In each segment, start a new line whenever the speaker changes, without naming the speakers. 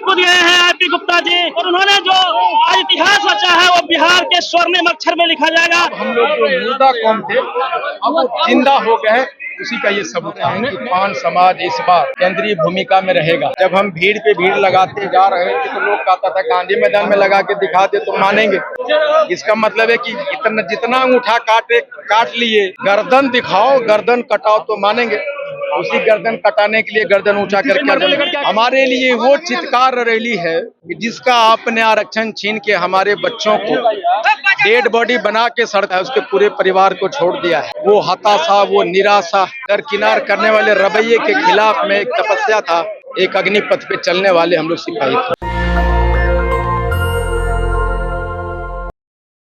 कूद गए हैं आरपी गुप्ता जी, और उन्होंने जो आज इतिहास रचा है वो बिहार के स्वर्णिम अक्षर में लिखा जाएगा।
हम लोग जो मुर्दा कौम थे अब वो जिंदा हो गए, उसी का ये सबूत है कि पान समाज इस बार केंद्रीय भूमिका में रहेगा। जब हम भीड़ पे भीड़ लगाते जा रहे थे तो लोग कहता था गांधी मैदान में लगा के दिखा दे तो मानेंगे। इसका मतलब है कि जितना अंगूठा काट लिए, गर्दन दिखाओ, गर्दन कटाओ तो मानेंगे। उसी गर्दन कटाने के लिए गर्दन ऊंचा करके हमारे लिए वो चित्कार रैली है कि जिसका आपने आरक्षण छीन के हमारे बच्चों को डेड बॉडी बना के सड़क है, उसके पूरे परिवार को छोड़ दिया है। वो हताशा, वो निराशा, दरकिनार करने वाले रवैये के खिलाफ में एक तपस्या था, एक अग्निपथ पे चलने वाले हम लोग सिपाही थे।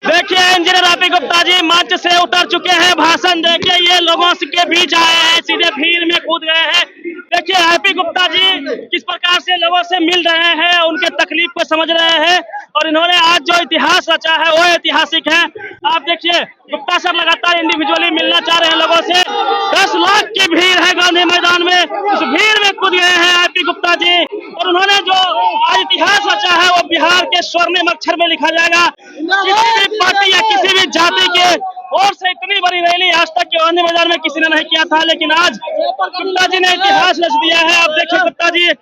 देखिए इंजीनियर आरपी गुप्ता जी मंच से उतर चुके हैं, भाषण देके ये लोगों के बीच आए हैं, सीधे भीड़ में कूद गए हैं। देखिए आरपी गुप्ता जी किस प्रकार से लोगों से मिल रहे हैं, उनके तकलीफ को समझ रहे हैं, और इन्होंने आज जो इतिहास रचा है वो ऐतिहासिक है। आप देखिए गुप्ता सर लगातार इंडिविजुअली मिलना चाह रहे हैं लोगों से। 10 लाख की भीड़ है गांधी मैदान में, उस भीड़ में कूद गए हैं आरपी गुप्ता जी, और उन्होंने जो आज इतिहास रचा है वो बिहार के स्वर्णिम अक्षर में लिखा जाएगा। किसी भी पार्टी या किसी भी जाति के और से इतनी बड़ी रैली आज तक के गांधी मैदान में किसी ने नहीं किया था, लेकिन आज गुप्ता जी ने इतिहास रच दिया है। आप देखिए गुप्ता जी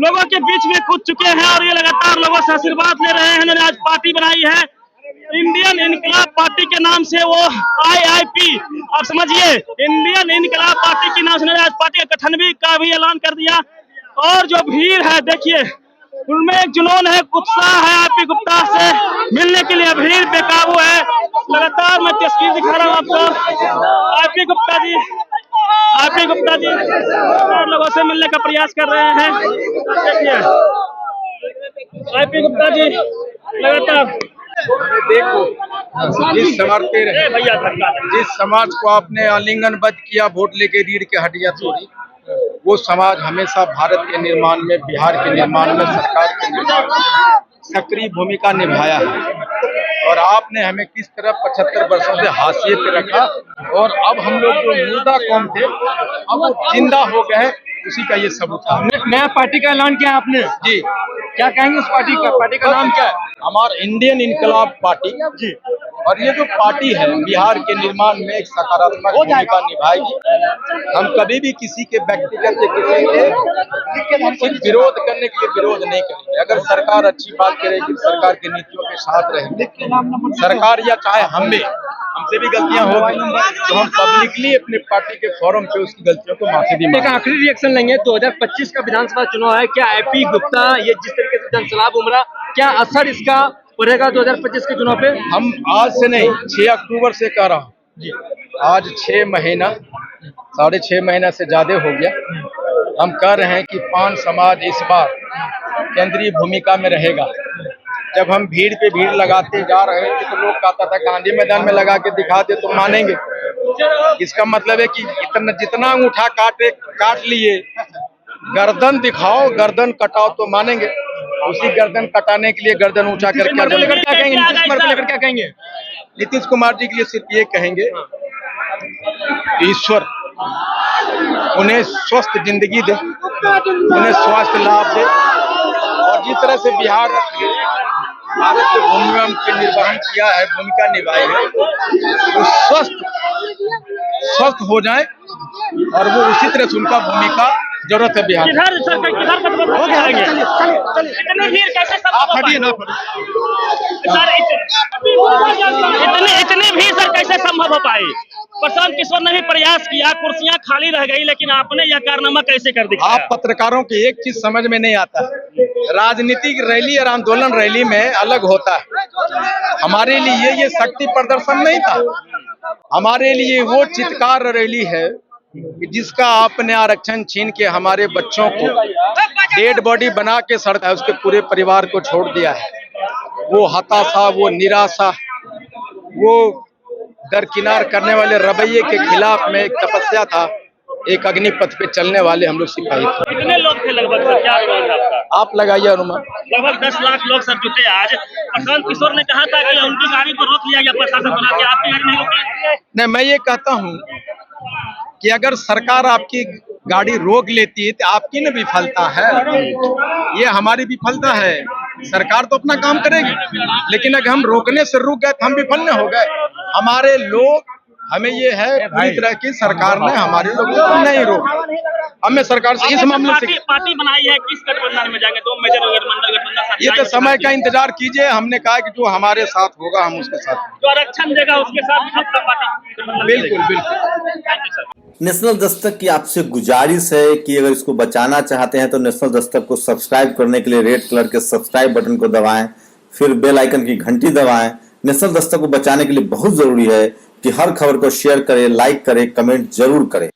लोगों के बीच में कूद चुके हैं और ये लगातार लोगों से आशीर्वाद ले रहे हैं। इन्होंने आज पार्टी बनाई है इंडियन इनकलाब पार्टी के नाम से, वो IIP, आप समझिए इंडियन इनकलाब पार्टी के नाम से आज पार्टी का गठन भी का भी ऐलान कर दिया। और जो भीड़ है देखिए उनमें एक जुनून है, उत्साह है आरपी गुप्ता से मिलने के लिए, भीड़ बेकाबू है। लगातार मैं तस्वीर दिखा रहा हूँ आपको, आरपी गुप्ता जी लोगों से मिलने का प्रयास कर रहे हैं। देखिए आरपी गुप्ता जी लगातार
देखो जिस समाज को आपने आलिंगनबद्ध किया वोट लेके रीढ़ के हड्डियां तोड़ी, वो समाज हमेशा भारत के निर्माण में, बिहार के निर्माण में, सरकार के निर्माण में सक्रिय भूमिका निभाया है। और आपने हमें किस तरह 75 वर्षों से हाशिए पे रखा, और अब हम लोग जो मुर्दा कौम थे अब वो जिंदा हो गए, उसी का ये सबूत है।
नया पार्टी का ऐलान किया आपने
जी,
क्या कहेंगे उस पार्टी का नाम क्या है?
हमारा इंडियन इनकलाब पार्टी जी। और ये जो पार्टी है बिहार के निर्माण में एक सकारात्मक भूमिका निभाएगी। हम कभी भी किसी के व्यक्तिगत किसी के विरोध करने के लिए विरोध नहीं करेंगे। अगर सरकार अच्छी बात करेगी, सरकार की नीतियों के साथ रहेंगे, सरकार या चाहे हमसे भी गलतियां होगी तो हम पब्लिकली अपने पार्टी के फोरम पे उसकी गलतियों को माफी भी मांगेंगे।
एक आखिरी रिएक्शन लेंगे, 2025 का विधानसभा चुनाव है, क्या आरपी गुप्ता ये जिस तरीके से जनसलाब उमड़ा, क्या असर इसका पड़ेगा 2025 के चुनाव पे?
हम आज से नहीं, 6 अक्टूबर से कह रहा हूँ। आज 6 महीना, 6.5 महीना से ज्यादा हो गया। हम कह रहे हैं कि पान समाज इस बार केंद्रीय भूमिका में रहेगा। जब हम भीड़ पे भीड़ लगाते जा रहे थे तो लोग कहता था गांधी मैदान में लगा के दिखा दे तो मानेंगे। इसका मतलब है कि जितना अंगूठा काट लिए, गर्दन दिखाओ, गर्दन कटाओ तो मानेंगे। उसी गर्दन कटाने के लिए गर्दन ऊंचा करके
क्या कहेंगे?
नीतीश कुमार जी के लिए सिर्फ ये कहेंगे, ईश्वर उन्हें स्वस्थ जिंदगी दे, उन्हें स्वास्थ्य लाभ दे, और जिस तरह से भारत के भूमिका के निर्वहन किया है, भूमिका निभाई है, वो स्वस्थ हो जाए, और वो उसी तरह से उनका भूमिका जरूरत है बिहार।
इतनी भीड़ सर कैसे संभव हो पाई? प्रशांत किशोर ने भी प्रयास किया, कुर्सियां खाली रह गई, लेकिन आपने यह कारनामा कैसे कर दिया?
आप पत्रकारों की एक चीज समझ में नहीं आता, राजनीतिक रैली और आंदोलन रैली में अलग होता है। हमारे लिए ये शक्ति प्रदर्शन नहीं था, हमारे लिए वो चित्कार रैली है कि जिसका आपने आरक्षण छीन के हमारे बच्चों को डेड बॉडी बना के सड़क है, उसके पूरे परिवार को छोड़ दिया है। वो हताशा, वो निराशा, वो दरकिनार करने वाले रवैये के खिलाफ में एक तपस्या था, एक अग्निपथ पे चलने वाले हम लोग सिपाही थे।
कितने लोग थे लगभग सर, क्या अनुमान है आपका?
आप लगाइए अनुमान।
लगभग 10 लाख लोग सर जुटे आज। प्रशांत किशोर ने कहा था कि उनकी गाड़ी को रोक लिया गया प्रशासन बना के, आपकी गाड़ी नहीं रोकी?
नहीं, मैं ये कहता हूँ कि अगर सरकार आपकी गाड़ी रोक लेती है तो आपकी न विफलता है, ये हमारी विफलता है। सरकार तो अपना काम करेगी, लेकिन अगर हम रोकने से रुक गए तो हम विफल न हो गए। हमारे लोग, हमें ये है पूरी तरह की सरकार ने हमारे लोगों को नहीं रोका। अब मैं सरकार से इस मामले से
पार्टी बनाई है, किस गठबंधन में जाएंगे? दो मेजर गठबंधन साथ
ये तो
जाएंगे।
समय का इंतजार कीजिए। हमने कहा कि जो हमारे साथ होगा हम उसके साथ होंगे।
जो आरक्षण देगा उसके साथ आपका पार्टी गठबंधन
बिल्कुल
देगी।
बिल्कुल।
Thank you sir.
National Dastak की आपसे गुजारिश है कि अगर इसको बचाना चाहते हैं तो नेशनल दस्तक को सब्सक्राइब करने के लिए रेड कलर के सब्सक्राइब बटन को दबाएं, फिर बेल आइकन की घंटी दबाएं। नेशनल दस्तक को बचाने के लिए बहुत जरूरी है कि हर खबर को शेयर करें, लाइक करें, कमेंट जरूर करें।